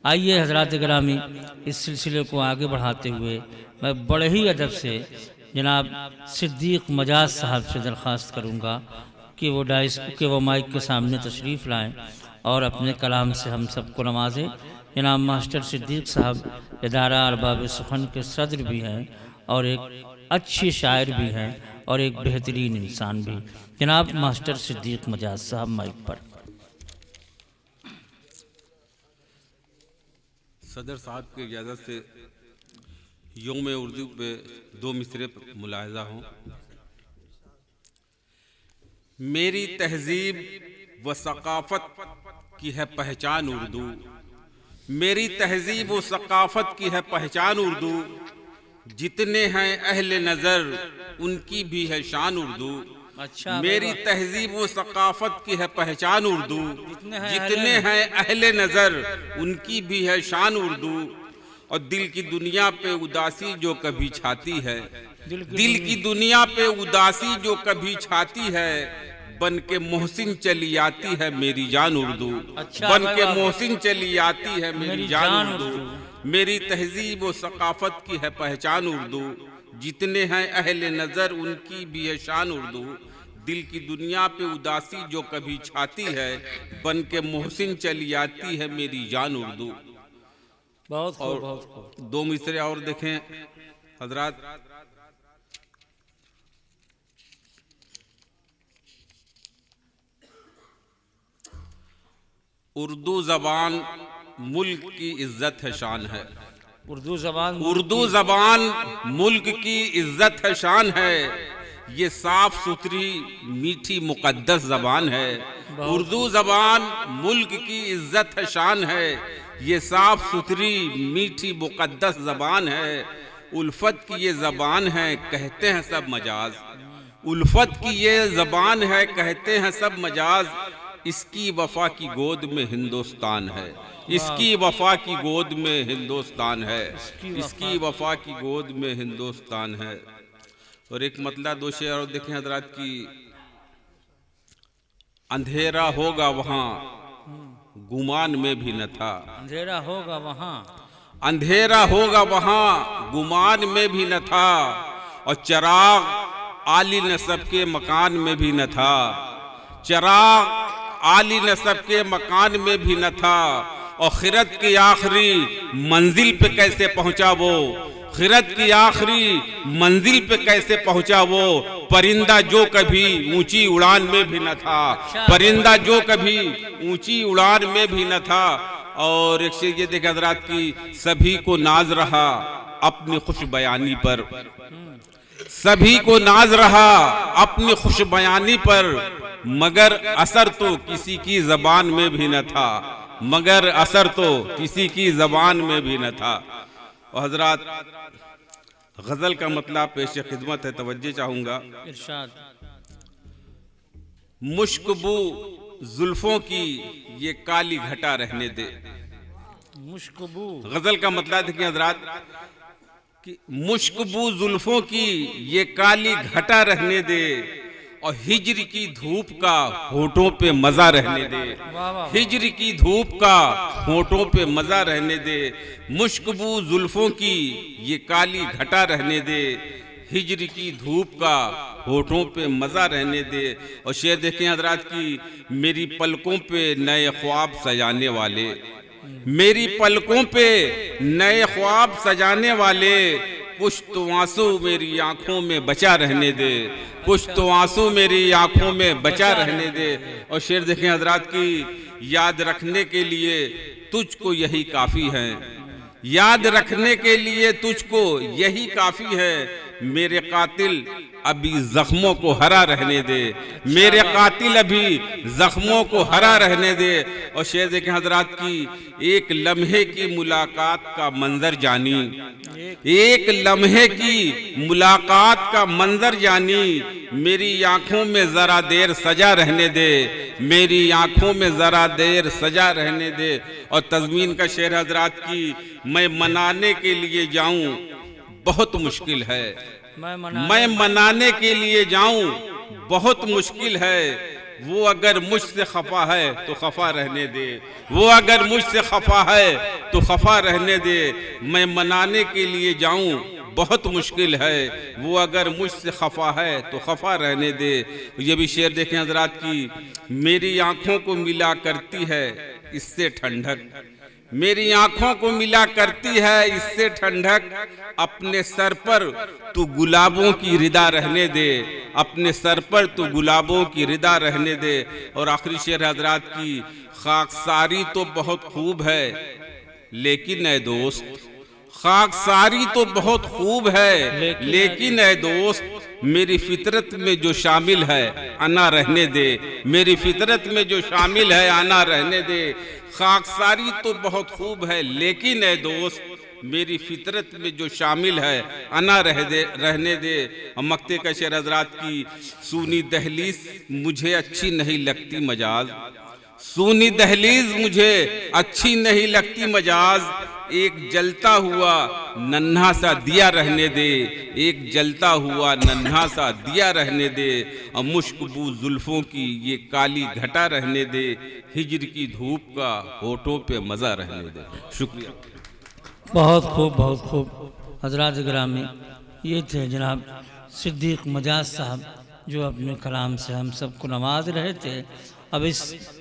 आइए हजरात गिरामी, इस सिलसिले को आगे बढ़ाते हुए मैं बड़े ही अदब से जनाब सिद्दीक मजाज साहब से दरख्वास्त करूँगा कि वो माइक के सामने तशरीफ़ लाएँ और अपने कलाम से हम सबको नवाजें। जनाब मास्टर सिद्दीक साहब इदारा अरबाब सुखन के सदर भी हैं और एक अच्छे शायर भी हैं और एक बेहतरीन इंसान भी। जनाब मास्टर सिद्दीक मजाज साहब माइक पर। सदर साहब की इजाज़त से यौम उर्दू पे दो मिसरे मुलाहिज़ा हों। मेरी तहजीब व सकाफ़त की है पहचान उर्दू, मेरी तहजीब व सकाफ़त की है पहचान उर्दू, जितने हैं अहले नज़र उनकी भी है शान उर्दू। अच्छा, मेरी तहजीब व सकाफ़त की है पहचान उर्दू, जितने हैं अहले नज़र उनकी भी है शान उर्दू। और दिल की दुनिया पे उदासी जो कभी छाती है, दिल की दुनिया पे उदासी जो कभी छाती है, बन के मोहसिन चली आती है मेरी जान उर्दू। अच्छा, बन के मोहसिन चली आती है मेरी जान उर्दू। मेरी तहजीब व सकाफ़त की है पहचान उर्दू, जितने हैं अहले नज़र उनकी भी है शान उर्दू। दिल की दुनिया पे उदासी जो कभी छाती है, बन के मोहसिन चली आती है मेरी जान उर्दू। बहुत खूब, और बहुत खूब। दो मिसरे और देखें हजरात। उर्दू ज़बान मुल्क की इज्जत है शान है, उर्दू ज़बान मुल्क की इज्जत है शान है, ये साफ सुथरी मीठी मुकद्दस ज़बान है। उर्दू ज़बान मुल्क की इज्जत है शान है, ये साफ सुथरी मीठी मुकद्दस ज़बान है। उल्फत की ये ज़बान है कहते हैं सब मजाज, उल्फत की ये ज़बान है कहते हैं सब मजाज, इसकी वफा की गोद में हिंदुस्तान है, इसकी वफा की गोद में हिंदुस्तान है, इसकी वफा की गोद में हिंदुस्तान है। और एक मतलब दो शेर और देखें हजरात की। अंधेरा होगा वहाँ गुमान में भी न था, अंधेरा होगा वहाँ, अंधेरा होगा वहाँ गुमान में भी न था, और चिराग आली नसब के मकान में भी न था, चिराग आली नसब के मकान में भी न था। और खिरत की आखिरी मंजिल पे कैसे पहुंचा वो, खिरत की आखिरी मंजिल पे कैसे पहुंचा वो, परिंदा जो कभी ऊंची उड़ान में भी न था, परिंदा जो कभी ऊंची उड़ान में भी न था। और एक शेर ये देखा हजरात की, सभी को नाज रहा अपनी खुश बयानी पर, सभी को नाज रहा अपनी खुश बयानी पर, मगर असर तो किसी की जबान में भी न था, मगर असर तो किसी की जबान में भी न था। और हजरात गजल का मतलब पेश खिदमत है, तवज्जो चाहूंगा। इरशाद। मुश्कबू जुल्फों की ये काली घटा रहने दे, मुश्कबू गजल का मतलब देखिए हजरात कि मुश्कबू जुल्फों की ये काली घटा रहने दे, और हिज्र की धूप का होठों पे मजा रहने दे, हिज्र की धूप का होठों पे मजा रहने दे। मुश्कबू जुल्फों की ये काली घटा रहने दे, हिज्र की धूप का होठों पे मजा रहने दे। और शेर देखें हजरात की, मेरी पलकों पे नए ख्वाब सजाने वाले, मेरी पलकों पे नए ख्वाब सजाने वाले, कुछ तो आंसू मेरी आंखों में बचा रहने दे, कुछ तो आंसू मेरी आंखों में बचा रहने दे। और शेर देखें हजरात की, याद रखने के लिए तुझको यही काफी है, याद रखने के लिए तुझको यही काफी है, मेरे कातिल अभी जख्मों को हरा रहने दे, मेरे कातिल अभी जख्मों को हरा रहने दे। और शेर देखें हजरात की, एक लम्हे की मुलाकात का मंजर जानी, एक लम्हे की मुलाकात का मंजर जानी, मेरी आंखों में जरा देर सजा रहने दे, मेरी आंखों में जरा देर सजा रहने दे। और तज़मीन का शेर हजरात की, मैं मनाने के लिए जाऊं बहुत मुश्किल है, मैं मनाने के लिए जाऊं बहुत मुश्किल है, वो अगर मुझसे खफा है तो खफा रहने दे, वो अगर मुझसे खफा है तो खफा रहने दे, मैं मनाने के लिए जाऊं बहुत मुश्किल है, वो अगर मुझसे खफा है तो खफा रहने दे। ये भी शेर देखें हजरात की, मेरी आंखों को मिला करती है इससे ठंडक, मेरी आंखों को मिला करती है इससे ठंडक, अपने सर पर तू गुलाबों की रिदा रहने दे, अपने सर पर तू गुलाबों की रिदा रहने दे। और आखिरी शेर हजरात की, खाकसारी तो बहुत खूब है लेकिन ऐ दोस्त, खाकसारी तो बहुत खूब है लेकिन ऐ दोस्त, मेरी फितरत में जो शामिल है आना रहने दे, मेरी फितरत में जो शामिल है आना रहने दे। खाकसारी तो बहुत खूब है लेकिन ऐ दोस्त, मेरी फितरत में जो शामिल है आना रहने दे। और मक्ते का शेर हजरात की, सूनी दहलीज मुझे अच्छी नहीं लगती मजाज, सूनी दहलीज मुझे अच्छी नहीं लगती मजाज, एक जलता हुआ नन्हा सा दिया रहने दे, एक जलता हुआ नन्हा सा दिया रहने दे। और मुश्कबू जुल्फों की ये काली घटा रहने दे, हिजर की धूप का होठों पे मजा रहने दे। शुक्रिया। बहुत खूब, बहुत खूब हजरात गिरामी, ये थे जनाब सिद्दीक मजाज साहब जो अपने कलाम से हम सबको नवाज रहे थे। अब इस